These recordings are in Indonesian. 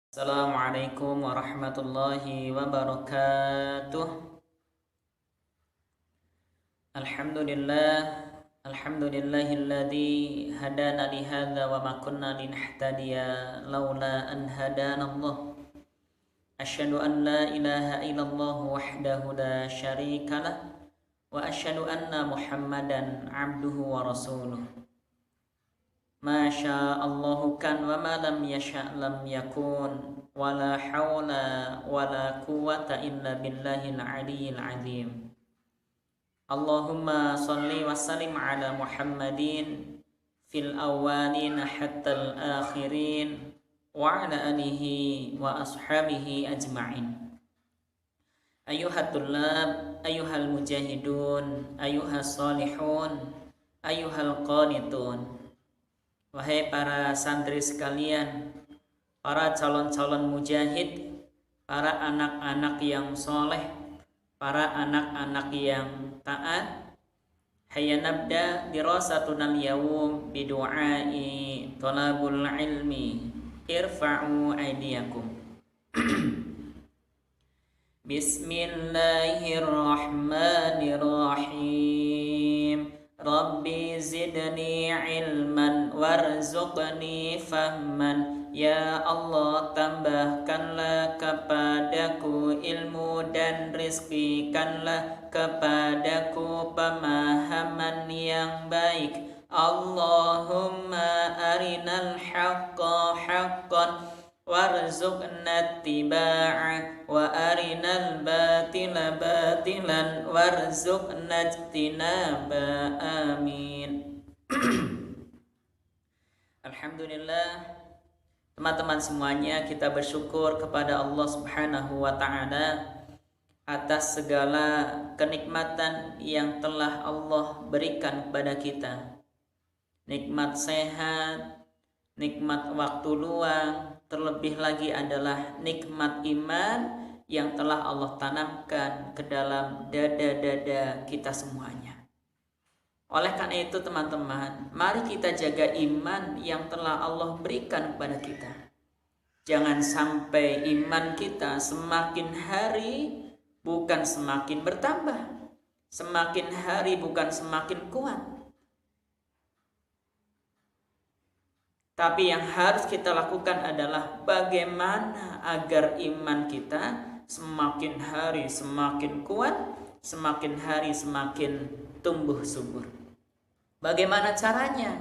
Assalamualaikum warahmatullahi wabarakatuh. Alhamdulillah, alhamdulillahilladzi hadana li hadza wa ma kunna linahtadiya laula an hadanallah. Asyhadu an la ilaha illallah wahdahu la syarikalah wa asyhadu anna Muhammadan abduhu wa rasuluh. Masya Allahu kan wa ma lam yasha' lam yakun wala hawla wala quwwata illa billahil aliyyil azim. Allahumma salli wa sallim ala Muhammadin fil awwalin hatta al akhirin wa ala alihi wa ashabihi ajma'in. Ayuhat tullab, ayuhal mujahidun, ayuhas salihun, ayuhal qanitun. Wahai para santri sekalian, para calon-calon mujahid, para anak-anak yang soleh, para anak-anak yang taat, hayya nabda dirasatuna al-yawm bidu'ai talabul ilmi. Irfa'u aydiyakum. Bismillahirrahmanirrahim. Rabbi zidni ilman warzuqni fahman. Ya Allah, tambahkanlah kepadaku ilmu dan rizkikanlah kepadaku pemahaman yang baik. Allahumma arinal haqqa haqqan warzuqna ittiba'ah wa arinal batila batilan warzuqna ijtinaba. Amin. Alhamdulillah, teman-teman semuanya, kita bersyukur kepada Allah Subhanahu wa taala atas segala kenikmatan yang telah Allah berikan kepada kita. Nikmat sehat, nikmat waktu luang, terlebih lagi adalah nikmat iman yang telah Allah tanamkan ke dalam dada-dada kita semuanya. Oleh karena itu teman-teman, mari kita jaga iman yang telah Allah berikan kepada kita. Jangan sampai iman kita semakin hari bukan semakin bertambah, semakin hari bukan semakin kuat. Tapi yang harus kita lakukan adalah bagaimana agar iman kita semakin hari semakin kuat, semakin hari semakin tumbuh subur. Bagaimana caranya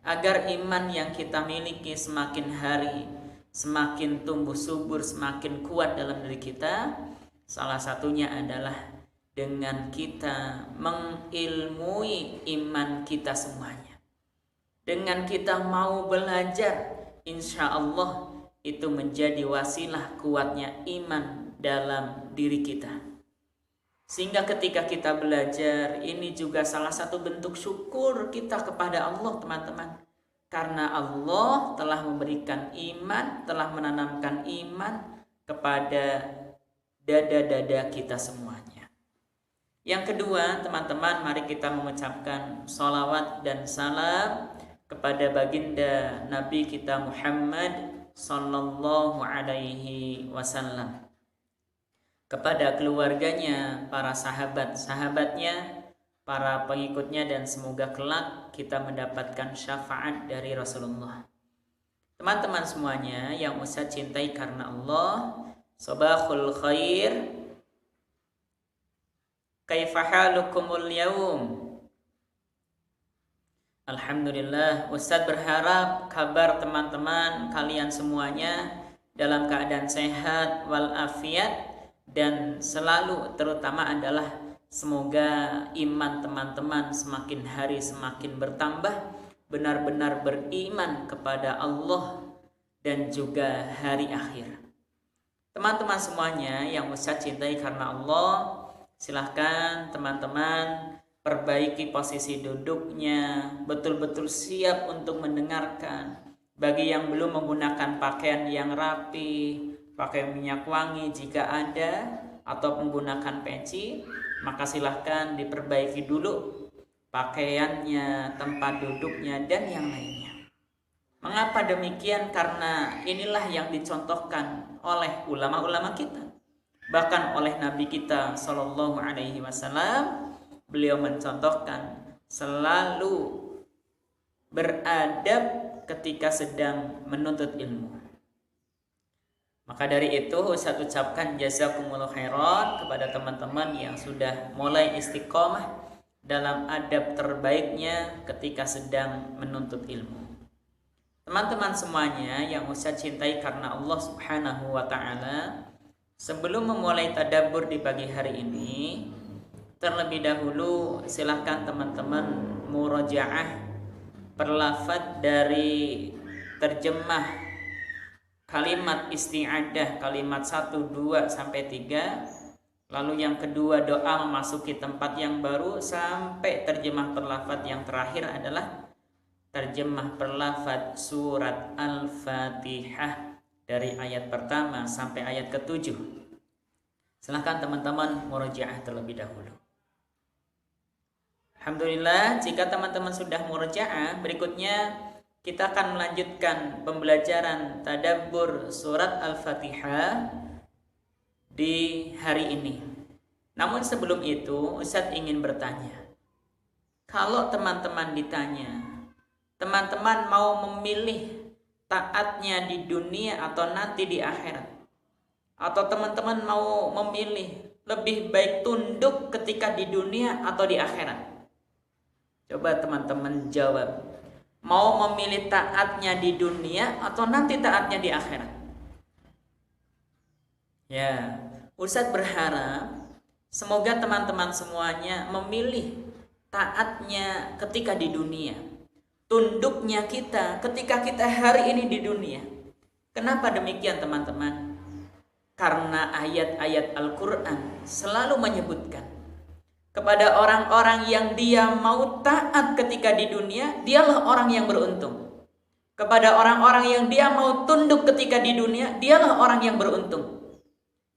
agar iman yang kita miliki semakin hari semakin tumbuh subur, semakin kuat dalam diri kita? Salah satunya adalah dengan kita mengilmui iman kita semuanya. Dengan kita mau belajar, insya Allah itu menjadi wasilah kuatnya iman dalam diri kita. Sehingga ketika kita belajar, ini juga salah satu bentuk syukur kita kepada Allah, teman-teman. Karena Allah telah memberikan iman, telah menanamkan iman kepada dada-dada kita semuanya. Yang kedua, teman-teman, mari kita mengucapkan sholawat dan salam kepada baginda Nabi kita Muhammad sallallahu alaihi wasallam, kepada keluarganya, para sahabat-sahabatnya, para pengikutnya, dan semoga kelak kita mendapatkan syafaat dari Rasulullah. Teman-teman semuanya yang Ustaz cintai karena Allah, sabahul khair, kaifa halukumul yaum? Alhamdulillah, Ustadz berharap kabar teman-teman kalian semuanya dalam keadaan sehat walafiat, dan selalu terutama adalah semoga iman teman-teman semakin hari semakin bertambah, benar-benar beriman kepada Allah dan juga hari akhir. Teman-teman semuanya yang Ustadz cintai karena Allah, silahkan teman-teman perbaiki posisi duduknya, betul-betul siap untuk mendengarkan. Bagi yang belum menggunakan pakaian yang rapi, pakai minyak wangi jika ada, atau menggunakan peci, maka silahkan diperbaiki dulu pakaiannya, tempat duduknya, dan yang lainnya. Mengapa demikian? Karena inilah yang dicontohkan oleh ulama-ulama kita, bahkan oleh Nabi kita Shallallahu Alaihi Wasallam. Beliau mencontohkan selalu beradab ketika sedang menuntut ilmu. Maka dari itu Ustaz ucapkan jazakumullah khairan kepada teman-teman yang sudah mulai istiqomah dalam adab terbaiknya ketika sedang menuntut ilmu. Teman-teman semuanya yang Ustaz cintai karena Allah Subhanahu wa taala, sebelum memulai tadabbur di pagi hari ini, terlebih dahulu silahkan teman-teman murajaah perlafaz dari terjemah kalimat isti'adah, kalimat 1, 2 sampai 3. Lalu yang kedua doa memasuki tempat yang baru, sampai terjemah perlafaz yang terakhir adalah terjemah perlafaz surat Al-Fatihah dari ayat pertama sampai ayat ke-7. Silahkan teman-teman murajaah terlebih dahulu. Alhamdulillah, jika teman-teman sudah murajaah, berikutnya kita akan melanjutkan pembelajaran tadabbur surat Al-Fatihah di hari ini. Namun sebelum itu, Ustadz ingin bertanya. Kalau teman-teman ditanya, teman-teman mau memilih taatnya di dunia atau nanti di akhirat? Atau teman-teman mau memilih lebih baik tunduk ketika di dunia atau di akhirat? Coba teman-teman jawab. Mau memilih taatnya di dunia atau nanti taatnya di akhirat? Ya, Ustadz berharap semoga teman-teman semuanya memilih taatnya ketika di dunia, tunduknya kita ketika kita hari ini di dunia. Kenapa demikian teman-teman? Karena ayat-ayat Al-Quran selalu menyebutkan kepada orang-orang yang dia mau taat ketika di dunia, dialah orang yang beruntung. Kepada orang-orang yang dia mau tunduk ketika di dunia, dialah orang yang beruntung.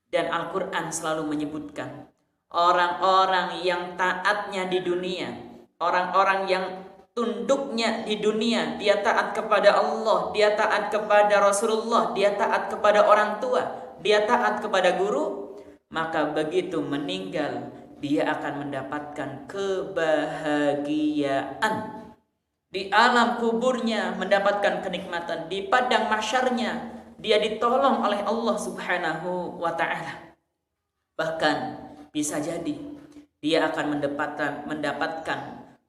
Dan Al-Quran selalu menyebutkan orang-orang yang taatnya di dunia, orang-orang yang tunduknya di dunia, dia taat kepada Allah, dia taat kepada Rasulullah, dia taat kepada orang tua, dia taat kepada guru, maka begitu meninggal dia akan mendapatkan kebahagiaan di alam kuburnya, mendapatkan kenikmatan di padang mahsyarnya. Dia ditolong oleh Allah Subhanahu wa ta'ala. Bahkan bisa jadi dia akan mendapatkan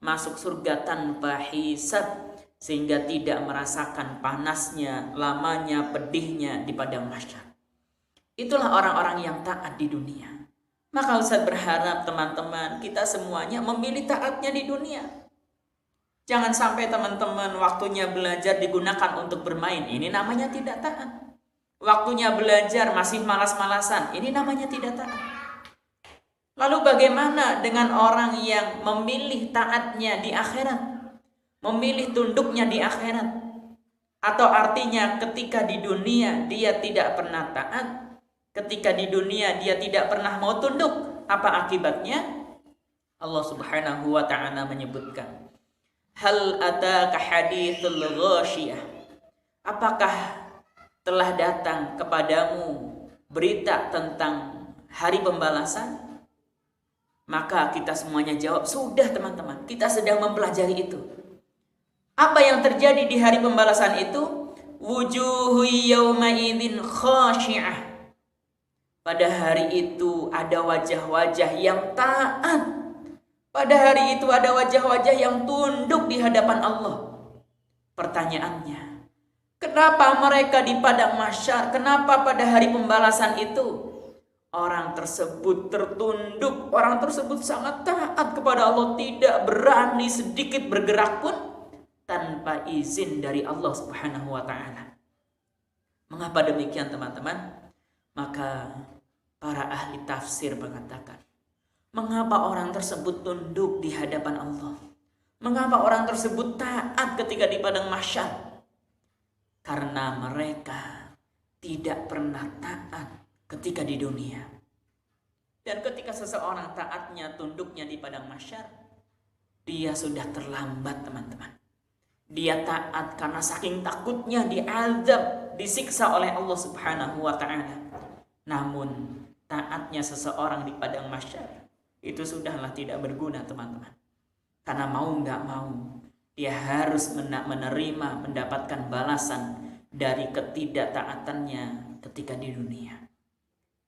masuk surga tanpa hisab, sehingga tidak merasakan panasnya, lamanya, pedihnya di padang mahsyar. Itulah orang-orang yang taat di dunia. Maka Ustaz berharap teman-teman kita semuanya memilih taatnya di dunia. Jangan sampai teman-teman waktunya belajar digunakan untuk bermain. Ini namanya tidak taat. Waktunya belajar masih malas-malasan. Ini namanya tidak taat. Lalu bagaimana dengan orang yang memilih taatnya di akhirat? Memilih tunduknya di akhirat? Atau artinya ketika di dunia dia tidak pernah taat, ketika di dunia dia tidak pernah mau tunduk, apa akibatnya? Allah Subhanahu wa ta'ala menyebutkan, hal ataka hadithul ghasyiyah, apakah telah datang kepadamu berita tentang hari pembalasan? Maka kita semuanya jawab, sudah teman-teman, kita sedang mempelajari itu. Apa yang terjadi di hari pembalasan itu? Wujuhu yawma idzin khashi'ah. Pada hari itu ada wajah-wajah yang taat. Pada hari itu ada wajah-wajah yang tunduk di hadapan Allah. Pertanyaannya, kenapa mereka di padang mahsyar? Kenapa pada hari pembalasan itu orang tersebut tertunduk, orang tersebut sangat taat kepada Allah, tidak berani sedikit bergerak pun tanpa izin dari Allah Subhanahu wa ta'ala? Mengapa demikian teman-teman? Maka para ahli tafsir mengatakan, mengapa orang tersebut tunduk di hadapan Allah? Mengapa orang tersebut taat ketika di padang mahsyar? Karena mereka tidak pernah taat ketika di dunia. Dan ketika seseorang taatnya, tunduknya di padang mahsyar, dia sudah terlambat teman-teman. Dia taat karena saking takutnya diazab, disiksa oleh Allah Subhanahu wa taala. Namun taatnya seseorang di padang mahsyar itu sudahlah tidak berguna, teman-teman. Karena mau nggak mau, dia harus menerima, mendapatkan balasan dari ketidaktaatannya ketika di dunia.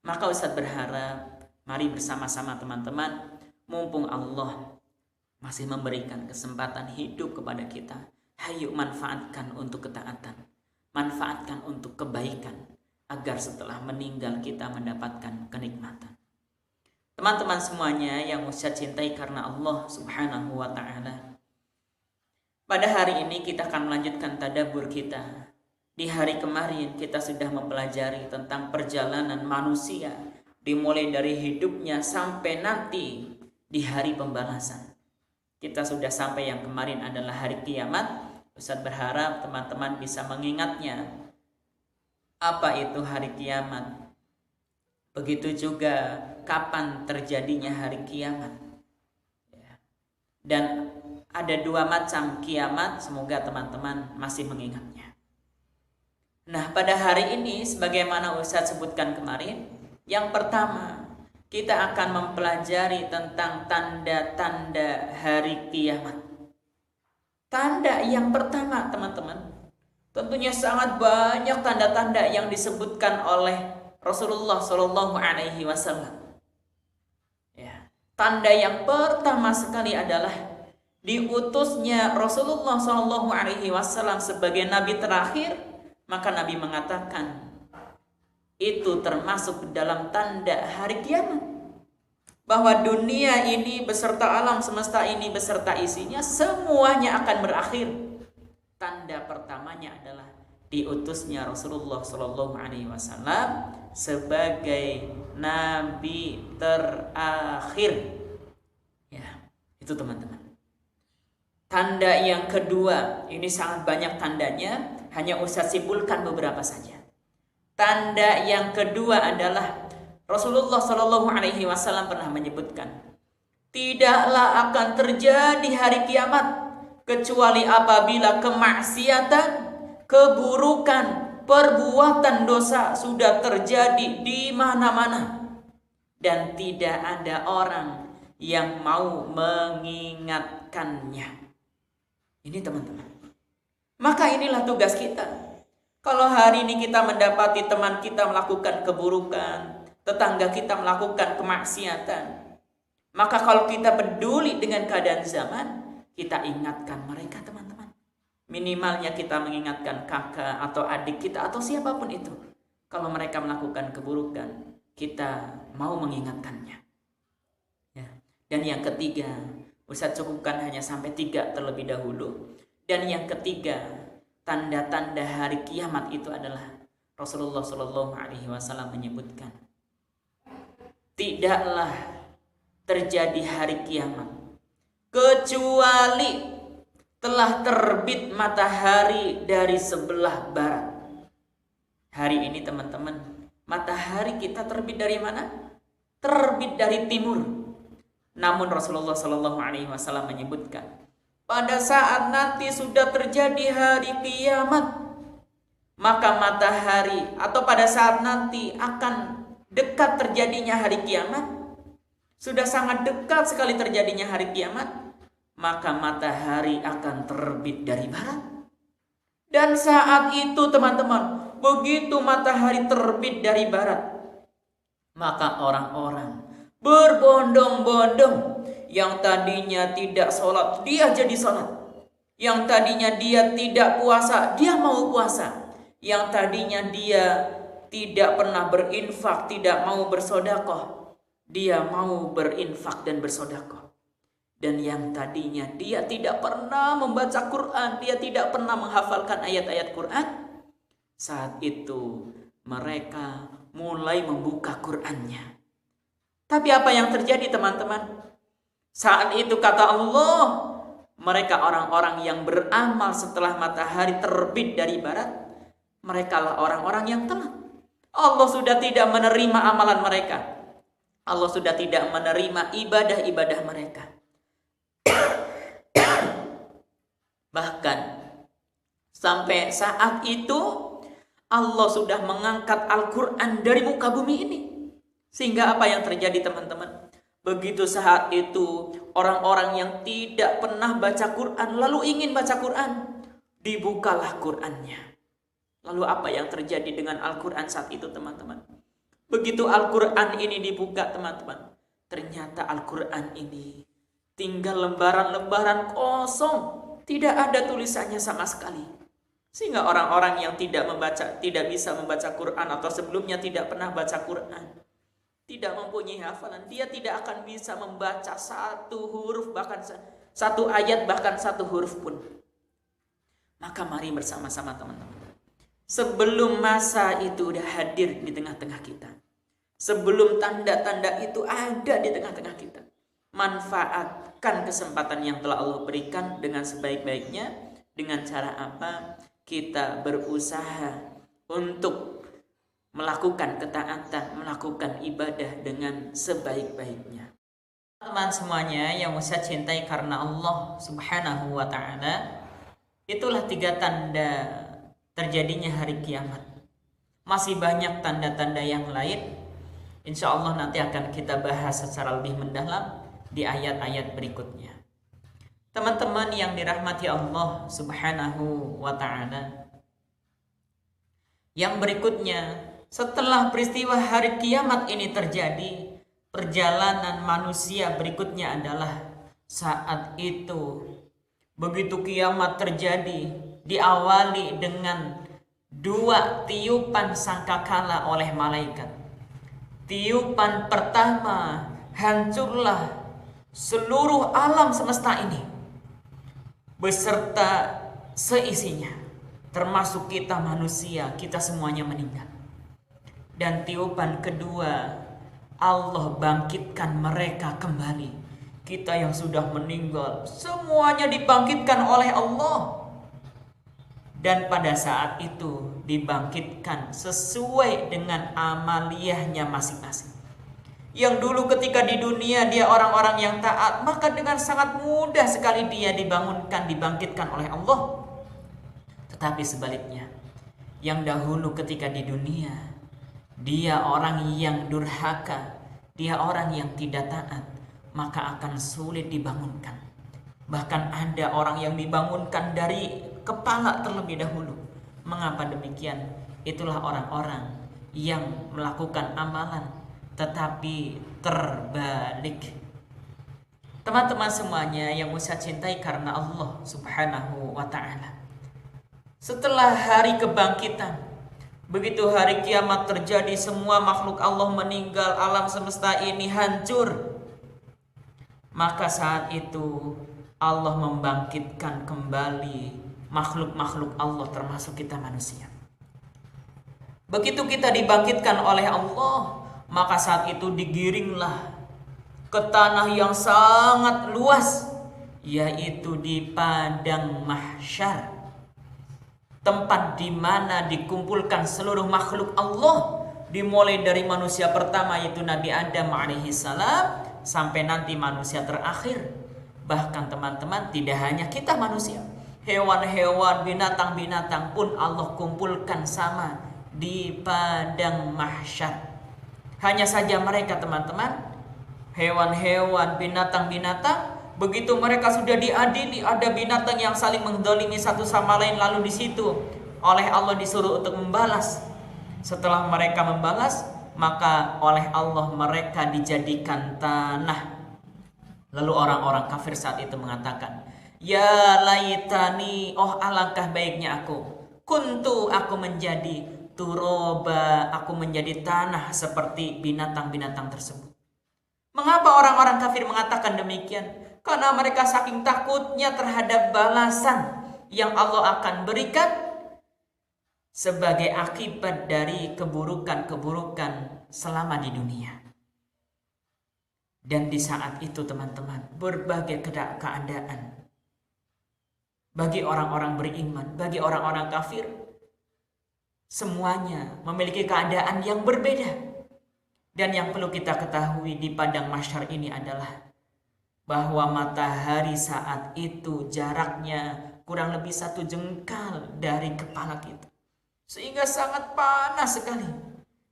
Maka Ustadz berharap, mari bersama-sama teman-teman, mumpung Allah masih memberikan kesempatan hidup kepada kita, hayu manfaatkan untuk ketaatan, manfaatkan untuk kebaikan, agar setelah meninggal kita mendapatkan kenikmatan. Teman-teman semuanya yang Ustadz cintai karena Allah Subhanahu wa ta'ala, pada hari ini kita akan melanjutkan tadabbur kita. Di hari kemarin kita sudah mempelajari tentang perjalanan manusia, dimulai dari hidupnya sampai nanti di hari pembalasan. Kita sudah sampai yang kemarin adalah hari kiamat. Ustadz berharap teman-teman bisa mengingatnya. Apa itu hari kiamat? Begitu juga kapan terjadinya hari kiamat. Dan ada dua macam kiamat, semoga teman-teman masih mengingatnya. Nah, pada hari ini sebagaimana Ustadz sebutkan kemarin, yang pertama kita akan mempelajari tentang tanda-tanda hari kiamat. Tanda yang pertama, teman-teman, tentunya sangat banyak tanda-tanda yang disebutkan oleh Rasulullah Shallallahu Alaihi Wasallam. Ya, tanda yang pertama sekali adalah diutusnya Rasulullah Shallallahu Alaihi Wasallam sebagai nabi terakhir. Maka Nabi mengatakan itu termasuk dalam tanda hari kiamat, bahwa dunia ini beserta alam semesta ini beserta isinya semuanya akan berakhir. Tanda pertamanya adalah diutusnya Rasulullah Shallallahu Alaihi Wasallam sebagai nabi terakhir. Ya, itu teman-teman. Tanda yang kedua, ini sangat banyak tandanya, hanya Ustadz simpulkan beberapa saja. Tanda yang kedua adalah Rasulullah Shallallahu Alaihi Wasallam pernah menyebutkan, tidaklah akan terjadi hari kiamat kecuali apabila kemaksiatan, keburukan, perbuatan dosa sudah terjadi di mana-mana dan tidak ada orang yang mau mengingatkannya. Ini teman-teman. Maka inilah tugas kita. Kalau hari ini kita mendapati teman kita melakukan keburukan, tetangga kita melakukan kemaksiatan, maka kalau kita peduli dengan keadaan zaman, kita ingatkan mereka, teman-teman. Minimalnya kita mengingatkan kakak atau adik kita atau siapapun itu. Kalau mereka melakukan keburukan, kita mau mengingatkannya. Ya. Dan yang ketiga, Ustadz cukupkan hanya sampai 3 terlebih dahulu. Dan yang ketiga, tanda-tanda hari kiamat itu adalah Rasulullah Shallallahu Alaihi Wasallam menyebutkan, tidaklah terjadi hari kiamat kecuali telah terbit matahari dari sebelah barat. Hari ini teman-teman, matahari kita terbit dari mana? Terbit dari timur. Namun Rasulullah Shallallahu Alaihi Wasallam menyebutkan, pada saat nanti sudah terjadi hari kiamat, maka matahari atau pada saat nanti akan dekat terjadinya hari kiamat, sudah sangat dekat sekali terjadinya hari kiamat, maka matahari akan terbit dari barat. Dan saat itu teman-teman, begitu matahari terbit dari barat, maka orang-orang berbondong-bondong, yang tadinya tidak sholat, dia jadi sholat. Yang tadinya dia tidak puasa, dia mau puasa. Yang tadinya dia tidak pernah berinfak, tidak mau bersodakoh, dia mau berinfak dan bersodakoh. Dan yang tadinya dia tidak pernah membaca Quran, dia tidak pernah menghafalkan ayat-ayat Quran, saat itu mereka mulai membuka Qurannya. Tapi apa yang terjadi teman-teman? Saat itu kata Allah, mereka orang-orang yang beramal setelah matahari terbit dari barat, mereka lah orang-orang yang telat. Allah sudah tidak menerima amalan mereka. Allah sudah tidak menerima ibadah-ibadah mereka. Bahkan Sampai saat itu Allah sudah mengangkat Al-Quran dari muka bumi ini. Sehingga apa yang terjadi teman-teman? Begitu saat itu orang-orang yang tidak pernah baca Quran lalu ingin baca Quran, dibukalah Qurannya. Lalu apa yang terjadi dengan Al-Quran saat itu teman-teman? Begitu Al-Quran ini dibuka teman-teman, ternyata Al-Quran ini tinggal lembaran-lembaran kosong, tidak ada tulisannya sama sekali. Sehingga orang-orang yang tidak bisa membaca Quran atau sebelumnya tidak pernah baca Quran, tidak mempunyai hafalan, dia tidak akan bisa membaca satu huruf, bahkan satu ayat, bahkan satu huruf pun. Maka mari bersama-sama teman-teman, sebelum masa itu sudah hadir di tengah-tengah kita, sebelum tanda-tanda itu ada di tengah-tengah kita, manfaatkan kesempatan yang telah Allah berikan dengan sebaik-baiknya. Dengan cara apa? Kita berusaha untuk melakukan ketaatan, melakukan ibadah dengan sebaik-baiknya. Teman semuanya yang saya cintai karena Allah Subhanahu wa ta'ala, itulah 3 tanda terjadinya hari kiamat. Masih banyak tanda-tanda yang lain, insya Allah nanti akan kita bahas secara lebih mendalam di ayat-ayat berikutnya. Teman-teman yang dirahmati Allah Subhanahu wa ta'ala, yang berikutnya, setelah peristiwa hari kiamat ini terjadi, perjalanan manusia berikutnya adalah saat itu begitu kiamat terjadi, diawali dengan 2 tiupan sangkakala oleh malaikat. Tiupan pertama, hancurlah seluruh alam semesta ini beserta seisinya, termasuk kita manusia, kita semuanya meninggal. Dan tiupan kedua, Allah bangkitkan mereka kembali. Kita yang sudah meninggal, semuanya dibangkitkan oleh Allah. Dan pada saat itu dibangkitkan sesuai dengan amaliyahnya masing-masing. Yang dulu ketika di dunia dia orang-orang yang taat, maka dengan sangat mudah sekali dia dibangkitkan oleh Allah. Tetapi sebaliknya, yang dahulu ketika di dunia dia orang yang durhaka, dia orang yang tidak taat, maka akan sulit dibangunkan. Bahkan ada orang yang dibangunkan dari kepala terlebih dahulu. Mengapa demikian? Itulah orang-orang yang melakukan amalan tetapi terbalik. Teman-teman semuanya yang saya cintai karena Allah Subhanahu wa ta'ala, setelah hari kebangkitan, begitu hari kiamat terjadi, semua makhluk Allah meninggal, alam semesta ini hancur, maka saat itu Allah membangkitkan kembali makhluk-makhluk Allah, termasuk kita manusia. Begitu kita dibangkitkan oleh Allah, maka saat itu digiringlah ke tanah yang sangat luas, yaitu di padang mahsyar, tempat di mana dikumpulkan seluruh makhluk Allah, dimulai dari manusia pertama yaitu Nabi Adam alaihi salam sampai nanti manusia terakhir. Bahkan teman-teman, tidak hanya kita manusia, hewan-hewan, binatang-binatang pun Allah kumpulkan sama di padang mahsyar. Hanya saja mereka teman-teman, hewan-hewan, binatang-binatang, begitu mereka sudah diadili, ada binatang yang saling mendolimi satu sama lain, lalu di situ oleh Allah disuruh untuk membalas. Setelah mereka membalas, maka oleh Allah mereka dijadikan tanah. Lalu orang-orang kafir saat itu mengatakan, ya laitani, oh alangkah baiknya aku, kuntu, aku menjadi turoba, aku menjadi tanah seperti binatang-binatang tersebut. Mengapa orang-orang kafir mengatakan demikian? Karena mereka saking takutnya terhadap balasan yang Allah akan berikan sebagai akibat dari keburukan-keburukan selama di dunia. Dan di saat itu teman-teman, berbagai keadaan bagi orang-orang beriman, bagi orang-orang kafir, semuanya memiliki keadaan yang berbeda. Dan yang perlu kita ketahui di padang mahsyar ini adalah bahwa matahari saat itu jaraknya kurang lebih 1 jengkal dari kepala kita. Sehingga sangat panas sekali.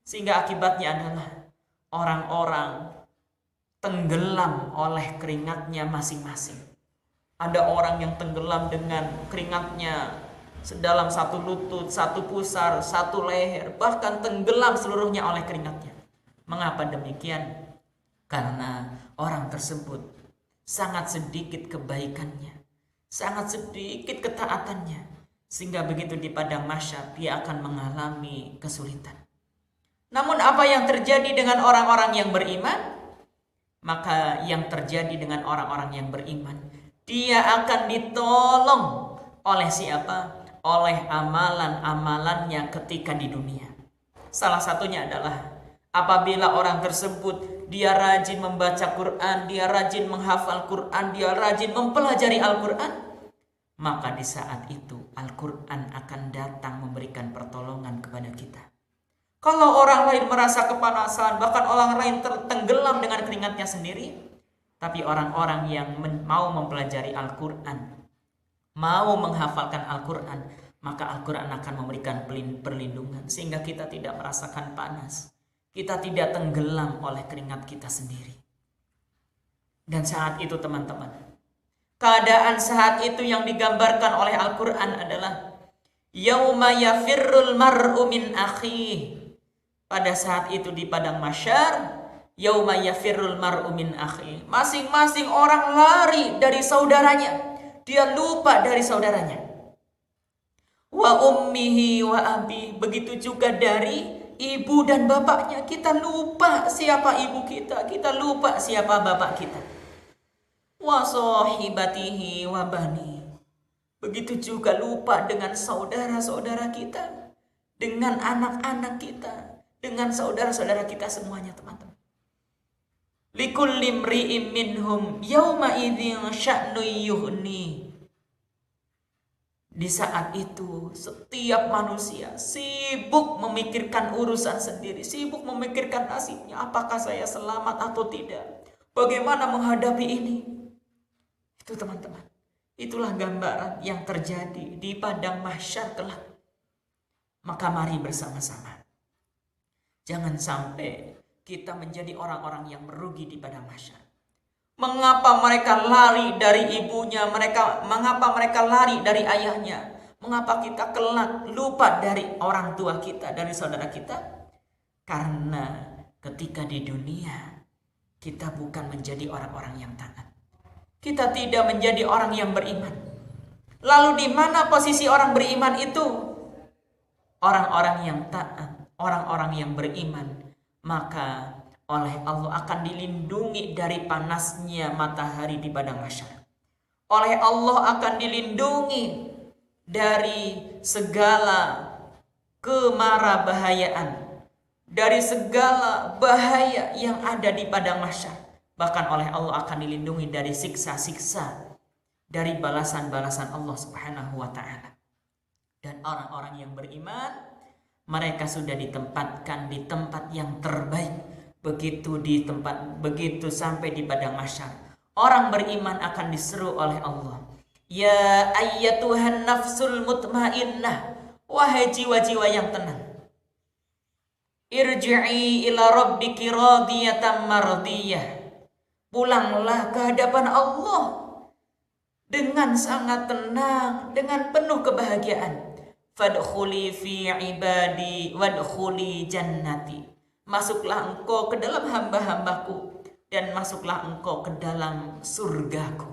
Sehingga akibatnya adalah orang-orang tenggelam oleh keringatnya masing-masing. Ada orang yang tenggelam dengan keringatnya sedalam 1 lutut, 1 pusar, 1 leher, bahkan tenggelam seluruhnya oleh keringatnya. Mengapa demikian? Karena orang tersebut sangat sedikit kebaikannya, sangat sedikit ketaatannya, sehingga begitu di padang mahsyar dia akan mengalami kesulitan. Namun apa yang terjadi dengan orang-orang yang beriman? Maka yang terjadi dengan orang-orang yang beriman, dia akan ditolong oleh siapa? Oleh amalan-amalannya ketika di dunia. Salah satunya adalah apabila orang tersebut dia rajin membaca Quran, dia rajin menghafal Quran, dia rajin mempelajari Al-Quran, maka di saat itu Al-Quran akan datang memberikan pertolongan kepada kita. Kalau orang lain merasa kepanasan, bahkan orang lain tenggelam dengan keringatnya sendiri, tapi orang-orang yang mau mempelajari Al-Quran, mau menghafalkan Al-Quran, maka Al-Quran akan memberikan perlindungan sehingga kita tidak merasakan panas. Kita tidak tenggelam oleh keringat kita sendiri. Dan saat itu teman-teman, keadaan saat itu yang digambarkan oleh Al-Quran adalah yauma yafirrul mar'u min akhihi. Pada saat itu di padang mahsyar, yauma yafirrul mar'u min akhihi. Masing-masing orang lari dari saudaranya. Dia lupa dari saudaranya. Wa ummihi wa abi. Begitu juga dari ibu dan bapaknya. Kita lupa siapa ibu kita, kita lupa siapa bapak kita. Wa sahibatihi wa bani. Begitu juga lupa dengan saudara-saudara kita, dengan anak-anak kita, dengan saudara-saudara kita semuanya, teman-teman. Likulli imri'in minhum yauma idzin sya'nu yughni. Di saat itu setiap manusia sibuk memikirkan urusan sendiri, sibuk memikirkan nasibnya, apakah saya selamat atau tidak, bagaimana menghadapi ini. Itu teman-teman, itulah gambaran yang terjadi di padang mahsyar kelak. Maka mari bersama-sama, jangan sampai kita menjadi orang-orang yang merugi di padang mahsyar. Mengapa mereka lari dari ibunya, mengapa mereka lari dari ayahnya? Mengapa kita kelak lupa dari orang tua kita, dari saudara kita? Karena ketika di dunia kita bukan menjadi orang-orang yang taat. Kita tidak menjadi orang yang beriman. Lalu di mana posisi orang beriman itu? Orang-orang yang taat, orang-orang yang beriman, maka oleh Allah akan dilindungi dari panasnya matahari di padang mahsyar. Oleh Allah akan dilindungi dari segala kemarabahayaan, dari segala bahaya yang ada di padang mahsyar. Bahkan oleh Allah akan dilindungi dari siksa-siksa, dari balasan-balasan Allah Subhanahu wa taala. Dan orang-orang yang beriman, mereka sudah ditempatkan di tempat yang terbaik. Begitu sampai di padang mahsyar, orang beriman akan diseru oleh Allah, ya ayyatuhan nafsul mutmainnah, wahai jiwa-jiwa yang tenang, irji'i ila rabbiki radiyatan mardiyah. Pulanglah ke hadapan Allah dengan sangat tenang, dengan penuh kebahagiaan. Fadkhuli fi ibadi wadkhuli jannati. Masuklah engkau ke dalam hamba-hambaku dan masuklah engkau ke dalam surgaku.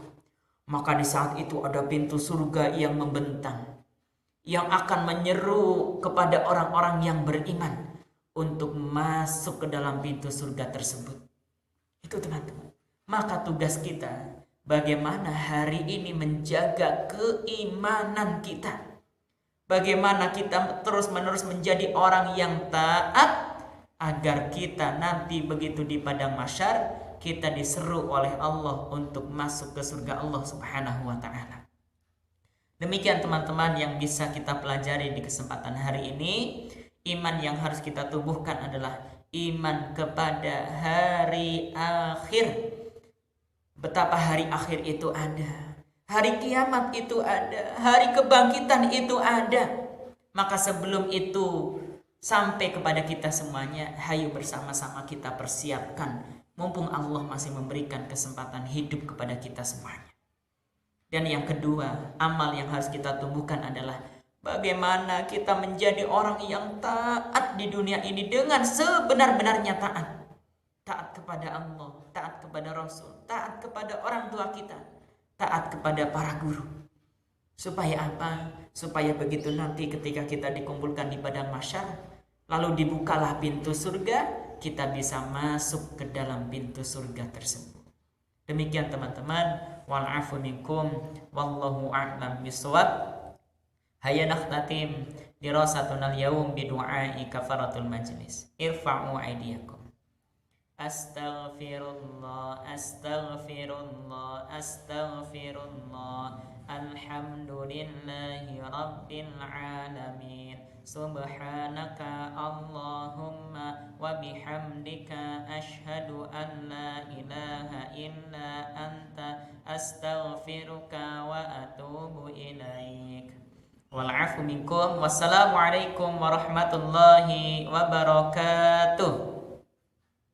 Maka di saat itu ada pintu surga yang membentang, yang akan menyeru kepada orang-orang yang beriman untuk masuk ke dalam pintu surga tersebut. Itu teman-teman. Maka tugas kita bagaimana hari ini menjaga keimanan kita. Bagaimana kita terus-menerus menjadi orang yang taat, agar kita nanti begitu di padang mahsyar kita diseru oleh Allah untuk masuk ke surga Allah Subhanahu wa taala. Demikian teman-teman yang bisa kita pelajari di kesempatan hari ini. Iman yang harus kita tumbuhkan adalah iman kepada hari akhir. Betapa hari akhir itu ada. Hari kiamat itu ada, hari kebangkitan itu ada. Maka sebelum itu sampai kepada kita semuanya, hayu bersama-sama kita persiapkan, mumpung Allah masih memberikan kesempatan hidup kepada kita semuanya. Dan yang kedua, amal yang harus kita tumbuhkan adalah bagaimana kita menjadi orang yang taat di dunia ini dengan sebenar-benarnya taat. Taat kepada Allah, taat kepada Rasul, taat kepada orang tua kita, taat kepada para guru. Supaya apa? Supaya begitu nanti ketika kita dikumpulkan di padang mahsyar, lalu dibukalah pintu surga, kita bisa masuk ke dalam pintu surga tersebut. Demikian teman-teman, wal afu minkum wallahu a'lam bishawab. Hayya nakhtatim dirasatuna al-yawm bi du'ai kafaratul majlis. Irfa'u aydiyakum. Astaghfirullah, astaghfirullah, astaghfirullah. Alhamdulillahi rabbil alamin. Subhanaka Allahumma wa bihamdika ashhadu an la ilaha illa anta astaghfiruka wa atubu ilaik. Wal afu minkum. Wassalamualaikum warahmatullahi wabarakatuh.